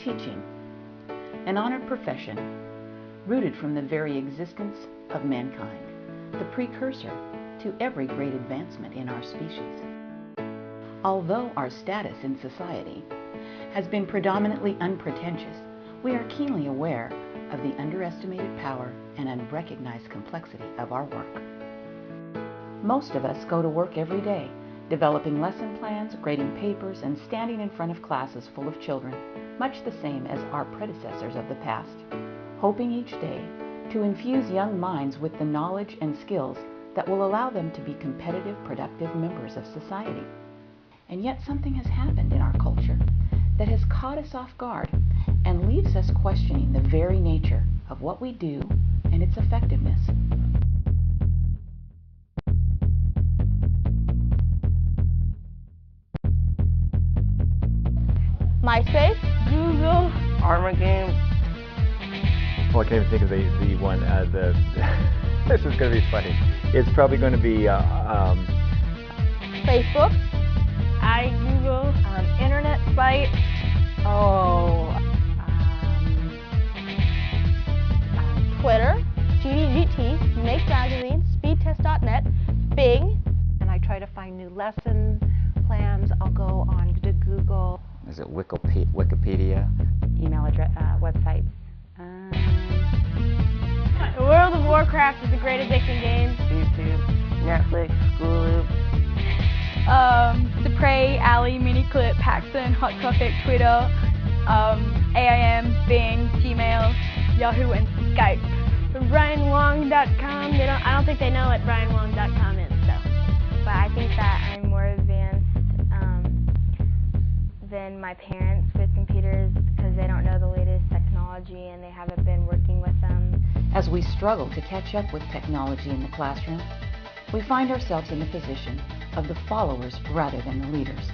teaching, an honored profession rooted from the very existence of mankind, the precursor to every great advancement in our species. Although our status in society has been predominantly unpretentious, we are keenly aware of the underestimated power and unrecognized complexity of our work. Most of us go to work every day, developing lesson plans, grading papers, and standing in front of classes full of children, much the same as our predecessors of the past, hoping each day to infuse young minds with the knowledge and skills that will allow them to be competitive, productive members of society. And yet something has happened in our culture that has caught us off guard and leaves us questioning the very nature of what we do and its effectiveness. MySpace, Google, Armageddon. Well, I can't even think of the one. This is going to be funny. It's probably going to be Facebook, Google, internet site. Twitter, GDGT, Make Magazine, Speedtest.net, Bing. And I try to find new lesson plans. I'll go on to Google. Is it Wikipedia? Email address, websites. World of Warcraft is a great addicting game. YouTube, Netflix, Hulu. Dupre, Ali, Miniclip, Paxton, Hot Topic, Twitter, AIM, Bing, Gmail, Yahoo, and Skype. RyanWong.com. I don't think they know what RyanWong.com is, so. But I think that I'm more advanced than my parents with computers because they don't know the latest technology and they haven't been working with them. As we struggle to catch up with technology in the classroom, we find ourselves in the position of the followers rather than the leaders.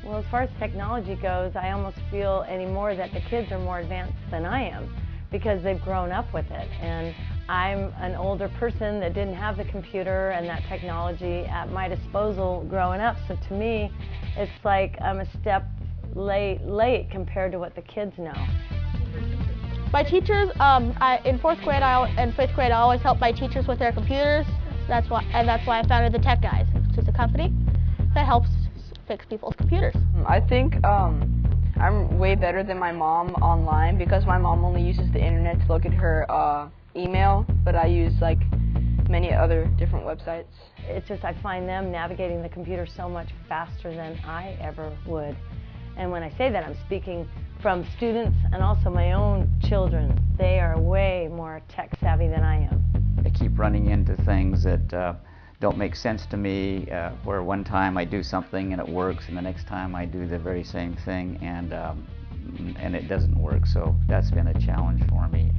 Well, as far as technology goes, I almost feel anymore that the kids are more advanced than I am because they've grown up with it. And I'm an older person that didn't have the computer and that technology at my disposal growing up. So to me, it's like I'm a step late compared to what the kids know. My teachers, in fourth grade and fifth grade, I always helped my teachers with their computers. That's why I founded the Tech Guys, which is a company that helps fix people's computers. I think I'm way better than my mom online because my mom only uses the internet to look at her email, but I use like many other different websites. It's just I find them navigating the computer so much faster than I ever would. And when I say that, I'm speaking from students and also my own children. They are way more tech savvy than I am. I keep running into things that don't make sense to me, where one time I do something and it works, and the next time I do the very same thing and it doesn't work. So that's been a challenge for me.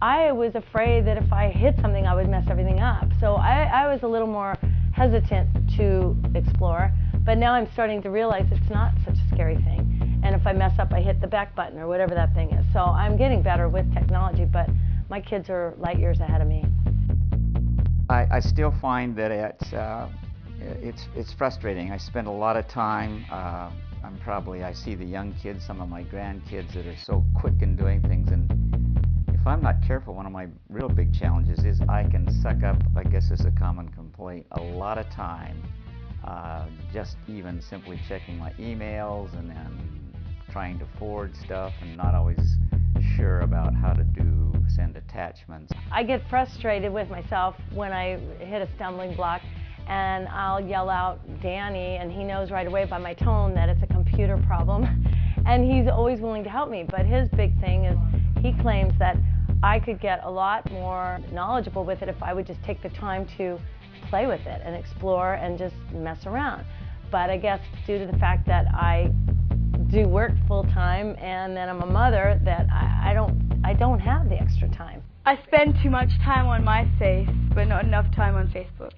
I was afraid that if I hit something, I would mess everything up. So I was a little more hesitant to explore, but now I'm starting to realize it's not such a scary thing. And if I mess up, I hit the back button or whatever that thing is. So I'm getting better with technology, but my kids are light years ahead of me. I still find that it's frustrating. I spend a lot of time. I see the young kids, some of my grandkids that are so quick in doing things, and if I'm not careful, one of my real big challenges is I can suck up, I guess it's a common complaint, a lot of time just even simply checking my emails and then trying to forward stuff and not always sure about how to send attachments. I get frustrated with myself when I hit a stumbling block, and I'll yell out Danny, and he knows right away by my tone that it's a computer problem, and he's always willing to help me. But his big thing is he claims that I could get a lot more knowledgeable with it if I would just take the time to play with it and explore and just mess around. But I guess due to the fact that I do work full-time and then I'm a mother, that I don't have the extra time. I spend too much time on MySpace, but not enough time on Facebook.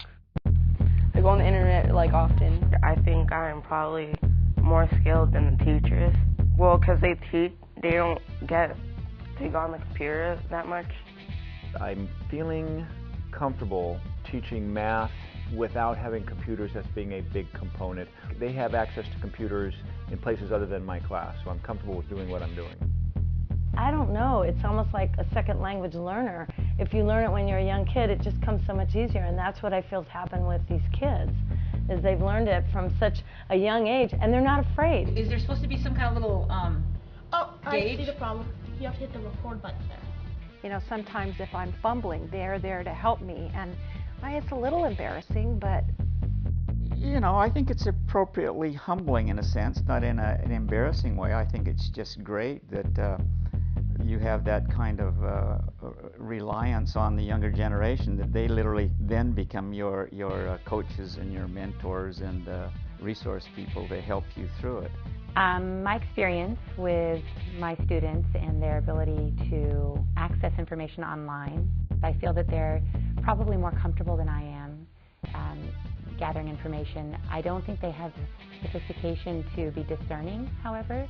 I go on the internet like often. I think I'm probably more skilled than the teachers. Well, because they don't get to go on the computer that much. I'm feeling comfortable teaching math without having computers as being a big component. They have access to computers in places other than my class, so I'm comfortable with doing what I'm doing. don't know. It's almost like a second language learner. If you learn it when you're a young kid, it just comes so much easier, and that's what I feel's happened with these kids, is they've learned it from such a young age, and they're not afraid. Is there supposed to be some kind of little gauge? I see the problem. You have to hit the record button there. You know, sometimes if I'm fumbling, they're there to help me, and it's a little embarrassing, but You know, I think it's appropriately humbling in a sense, not in an embarrassing way. I think it's just great that you have that kind of reliance on the younger generation, that they literally then become your coaches and your mentors and resource people to help you through it. My experience with my students and their ability to access information online, I feel that they're probably more comfortable than I am gathering information. I don't think they have the sophistication to be discerning, however,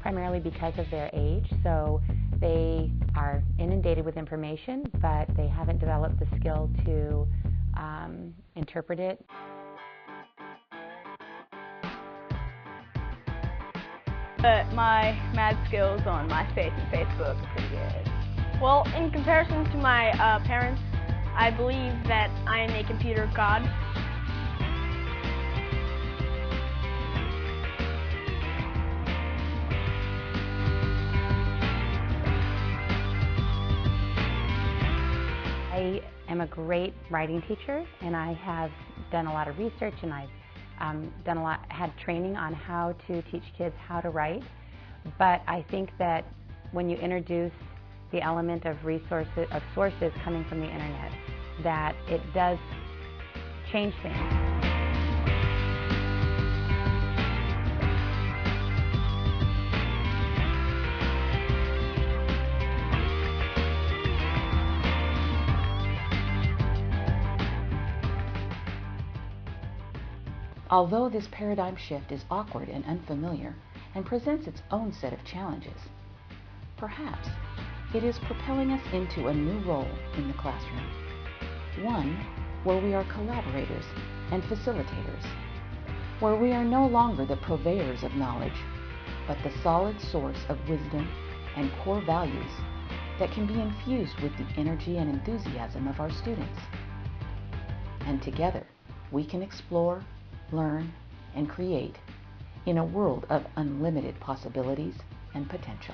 primarily because of their age. So they are inundated with information, but they haven't developed the skill to interpret it. But my math skills on MySpace and Facebook are pretty good. Well, in comparison to my parents, I believe that I am a computer god. I am a great writing teacher, and I have done a lot of research, and I've had training on how to teach kids how to write. But I think that when you introduce the element of sources coming from the internet, that it does change things. Although this paradigm shift is awkward and unfamiliar and presents its own set of challenges, perhaps it is propelling us into a new role in the classroom. One where we are collaborators and facilitators, where we are no longer the purveyors of knowledge, but the solid source of wisdom and core values that can be infused with the energy and enthusiasm of our students. And together, we can explore, learn, and create in a world of unlimited possibilities and potential.